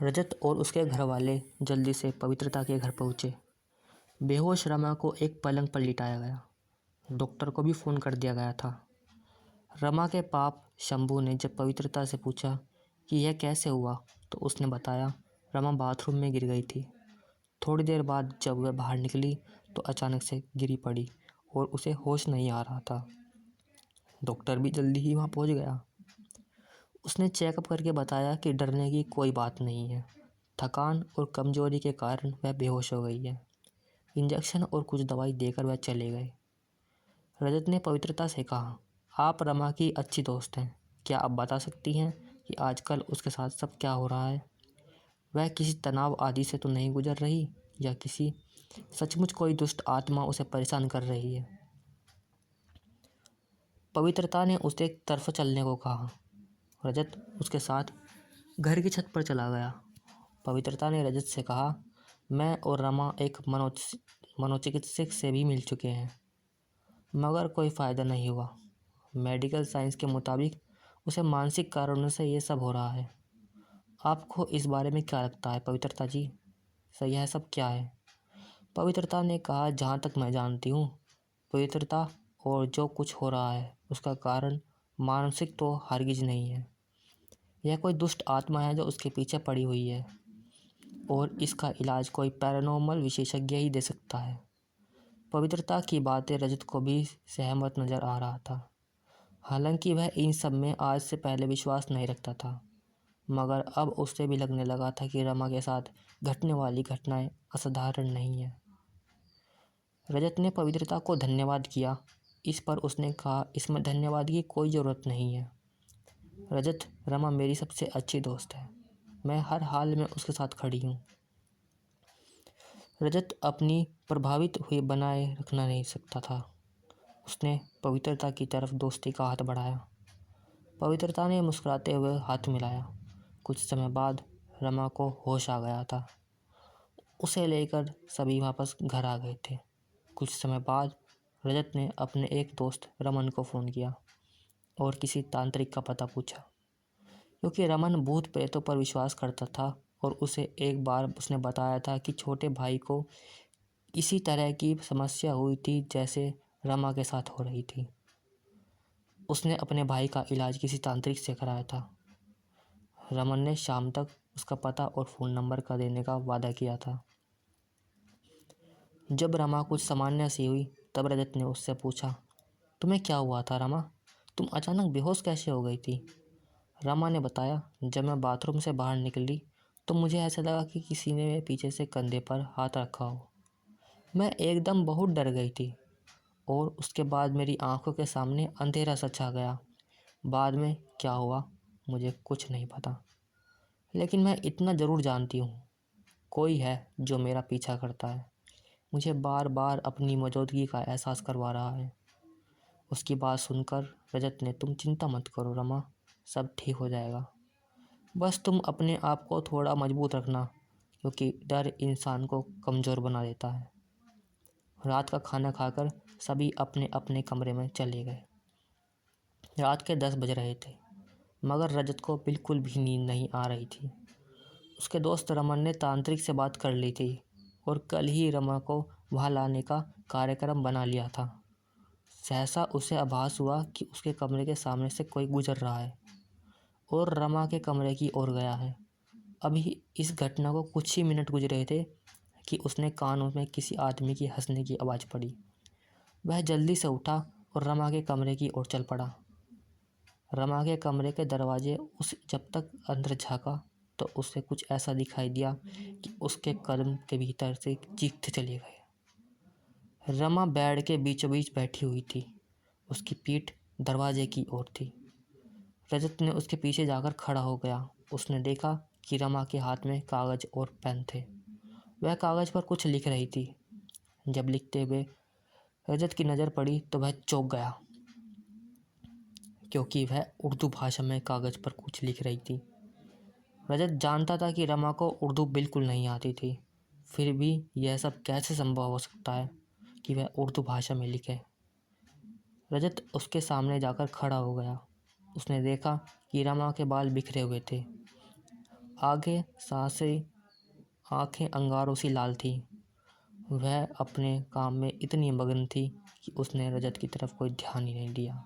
रजत और उसके घरवाले जल्दी से पवित्रता के घर पहुंचे। बेहोश रमा को एक पलंग पर लिटाया गया। डॉक्टर को भी फ़ोन कर दिया गया था। रमा के पाप शंभू ने जब पवित्रता से पूछा कि यह कैसे हुआ, तो उसने बताया रमा बाथरूम में गिर गई थी। थोड़ी देर बाद जब वह बाहर निकली तो अचानक से गिरी पड़ी और उसे होश नहीं आ रहा था। डॉक्टर भी जल्दी ही वहाँ पहुँच गया। उसने चेकअप करके बताया कि डरने की कोई बात नहीं है। थकान और कमजोरी के कारण वह बेहोश हो गई है। इंजेक्शन और कुछ दवाई देकर वह चले गए। रजत ने पवित्रता से कहा, आप रमा की अच्छी दोस्त हैं, क्या आप बता सकती हैं कि आजकल उसके साथ सब क्या हो रहा है? वह किसी तनाव आदि से तो नहीं गुजर रही, या किसी सचमुच कोई दुष्ट आत्मा उसे परेशान कर रही है? पवित्रता ने उसे एक तरफ चलने को कहा। रजत उसके साथ घर की छत पर चला गया। पवित्रता ने रजत से कहा, मैं और रमा एक मनोचिकित्सक से भी मिल चुके हैं, मगर कोई फ़ायदा नहीं हुआ। मेडिकल साइंस के मुताबिक उसे मानसिक कारणों से ये सब हो रहा है। आपको इस बारे में क्या लगता है पवित्रता जी? सही है, सब क्या है? पवित्रता ने कहा, जहाँ तक मैं जानती हूँ पवित्रता, और जो कुछ हो रहा है उसका कारण मानसिक तो हरगिज नहीं है। यह कोई दुष्ट आत्मा है जो उसके पीछे पड़ी हुई है, और इसका इलाज कोई पैरानॉर्मल विशेषज्ञ ही दे सकता है। पवित्रता की बातें रजत को भी सहमत नज़र आ रहा था। हालांकि वह इन सब में आज से पहले विश्वास नहीं रखता था, मगर अब उसे भी लगने लगा था कि रमा के साथ घटने वाली घटनाएं असाधारण नहीं है। रजत ने पवित्रता को धन्यवाद किया। इस पर उसने कहा, इसमें धन्यवाद की कोई ज़रूरत नहीं है रजत, रमा मेरी सबसे अच्छी दोस्त है, मैं हर हाल में उसके साथ खड़ी हूँ। रजत अपनी प्रभावित हुई बनाए रखना नहीं सकता था। उसने पवित्रता की तरफ दोस्ती का हाथ बढ़ाया। पवित्रता ने मुस्कुराते हुए हाथ मिलाया। कुछ समय बाद रमा को होश आ गया था। उसे लेकर सभी वापस घर आ गए थे। कुछ समय बाद रजत ने अपने एक दोस्त रमन को फ़ोन किया और किसी तांत्रिक का पता पूछा, क्योंकि रमन भूत प्रेतों पर विश्वास करता था और उसे एक बार उसने बताया था कि छोटे भाई को इसी तरह की समस्या हुई थी जैसे रमा के साथ हो रही थी। उसने अपने भाई का इलाज किसी तांत्रिक से कराया था। रमन ने शाम तक उसका पता और फ़ोन नंबर का देने का वादा किया था। जब रमा कुछ सामान्य सी हुई तब रजत ने उससे पूछा, तुम्हें क्या हुआ था रमा? तुम अचानक बेहोश कैसे हो गई थी? रमा ने बताया, जब मैं बाथरूम से बाहर निकली तो मुझे ऐसा लगा कि किसी ने मेरे पीछे से कंधे पर हाथ रखा हो। मैं एकदम बहुत डर गई थी और उसके बाद मेरी आंखों के सामने अंधेरा सा छा गया। बाद में क्या हुआ मुझे कुछ नहीं पता, लेकिन मैं इतना ज़रूर जानती हूँ, कोई है जो मेरा पीछा करता है, मुझे बार बार अपनी मौजूदगी का एहसास करवा रहा है। उसकी बात सुनकर रजत ने, तुम चिंता मत करो रमा, सब ठीक हो जाएगा। बस तुम अपने आप को थोड़ा मजबूत रखना, क्योंकि डर इंसान को कमज़ोर बना देता है। रात का खाना खाकर सभी अपने अपने कमरे में चले गए। रात के 10 बज रहे थे, मगर रजत को बिल्कुल भी नींद नहीं आ रही थी। उसके दोस्त रमन ने तांत्रिक से बात कर ली थी और कल ही रमा को वहाँ लाने का कार्यक्रम बना लिया था। सहसा उसे आभास हुआ कि उसके कमरे के सामने से कोई गुजर रहा है और रमा के कमरे की ओर गया है। अभी इस घटना को कुछ ही मिनट गुजरे थे कि उसने कानों में किसी आदमी की हंसने की आवाज़ पड़ी। वह जल्दी से उठा और रमा के कमरे की ओर चल पड़ा। रमा के कमरे के दरवाजे उस जब तक अंदर झाँका तो उसे कुछ ऐसा दिखाई दिया कि उसके कदम के भीतर से चीखते चले गए। रमा बेड के बीचों बीच बैठी हुई थी। उसकी पीठ दरवाजे की ओर थी। रजत ने उसके पीछे जाकर खड़ा हो गया। उसने देखा कि रमा के हाथ में कागज़ और पेन थे। वह कागज़ पर कुछ लिख रही थी। जब लिखते हुए रजत की नज़र पड़ी तो वह चौंक गया, क्योंकि वह उर्दू भाषा में कागज़ पर कुछ लिख रही थी। रजत जानता था कि रमा को उर्दू बिल्कुल नहीं आती थी, फिर भी यह सब कैसे संभव हो सकता है कि वह उर्दू भाषा में लिखे। रजत उसके सामने जाकर खड़ा हो गया। उसने देखा कि रमा के बाल बिखरे हुए थे। आगे सांसें आंखें अंगारों सी लाल थी। वह अपने काम में इतनी मगन थी कि उसने रजत की तरफ कोई ध्यान ही नहीं दिया।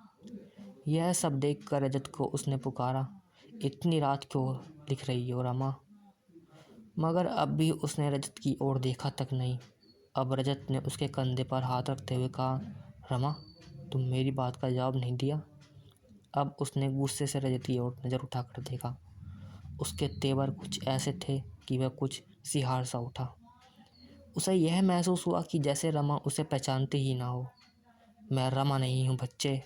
यह सब देखकर रजत को उसने पुकारा, इतनी रात क्यों लिख रही हो रमा? मगर अब भी उसने रजत की ओर देखा तक नहीं। अब रजत ने उसके कंधे पर हाथ रखते हुए कहा, रमा, तुम मेरी बात का जवाब नहीं दिया। अब उसने गुस्से से रजत की ओर नज़र उठाकर देखा। उसके तेवर कुछ ऐसे थे कि वह कुछ सिहार सा उठा। उसे यह महसूस हुआ कि जैसे रमा उसे पहचानती ही ना हो। मैं रमा नहीं हूँ बच्चे।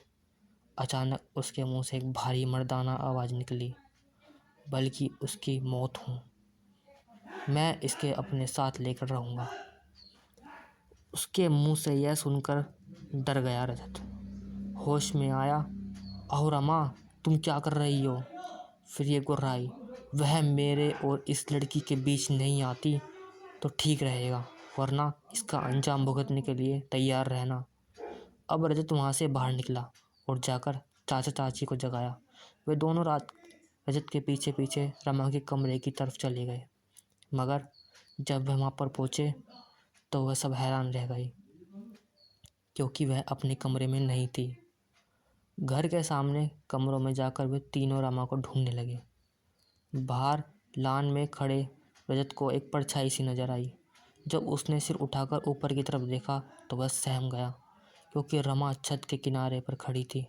अचानक उसके मुंह से एक भारी मर्दाना आवाज़ निकली, बल्कि उसकी मौत हूँ। मैं इसके अपने साथ लेकर रहूँगा। उसके मुंह से यह सुनकर डर गया रजत। होश में आया, अहो रमा, तुम क्या कर रही हो? फिर ये गुर्राई, वह मेरे और इस लड़की के बीच नहीं आती तो ठीक रहेगा, वरना इसका अंजाम भुगतने के लिए तैयार रहना। अब रजत वहाँ से बाहर निकला और जाकर चाचा चाची को जगाया। वे दोनों रात रजत के पीछे पीछे रमा के कमरे की तरफ चले गए। मगर जब वह वहाँ पर पहुँचे तो वह सब हैरान रह गई, क्योंकि वह अपने कमरे में नहीं थी। घर के सामने कमरों में जाकर वे तीनों रमा को ढूंढने लगे। बाहर लान में खड़े रजत को एक परछाई सी नजर आई। जब उसने सिर उठाकर ऊपर की तरफ देखा तो वह सहम गया, क्योंकि रमा छत के किनारे पर खड़ी थी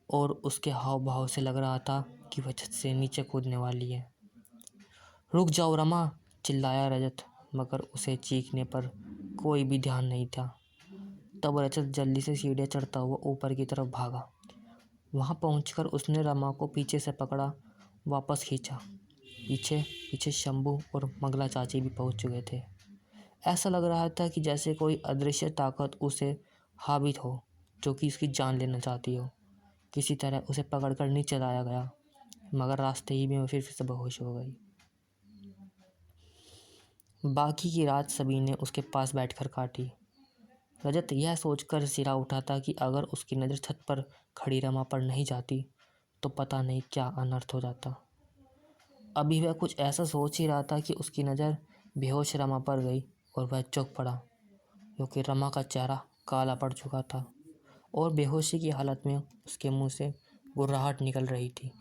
और उसके हाव भाव से लग रहा था कि वह छत से नीचे कूदने वाली है। रुक जाओ रमा, चिल्लाया रजत, मगर उसे चीखने पर कोई भी ध्यान नहीं था। तब रजत जल्दी से सीढ़ियाँ चढ़ता हुआ ऊपर की तरफ भागा। वहाँ पहुंचकर उसने रमा को पीछे से पकड़ा, वापस खींचा। पीछे पीछे शंभू और मंगला चाची भी पहुंच चुके थे। ऐसा लग रहा था कि जैसे कोई अदृश्य ताकत उसे हावित हो, जो कि उसकी जान लेना चाहती हो। किसी तरह उसे पकड़कर नीचे लाया गया, मगर रास्ते ही में वो फिर से बेहोश हो गई। बाकी की रात सभी ने उसके पास बैठकर काटी। रजत यह सोचकर सिरा उठा था कि अगर उसकी नज़र छत पर खड़ी रमा पर नहीं जाती तो पता नहीं क्या अनर्थ हो जाता। अभी वह कुछ ऐसा सोच ही रहा था कि उसकी नज़र बेहोश रमा पर गई और वह चौंक पड़ा, क्योंकि रमा का चेहरा काला पड़ चुका था और बेहोशी की हालत में उसके मुंह से गुर्राहट निकल रही थी।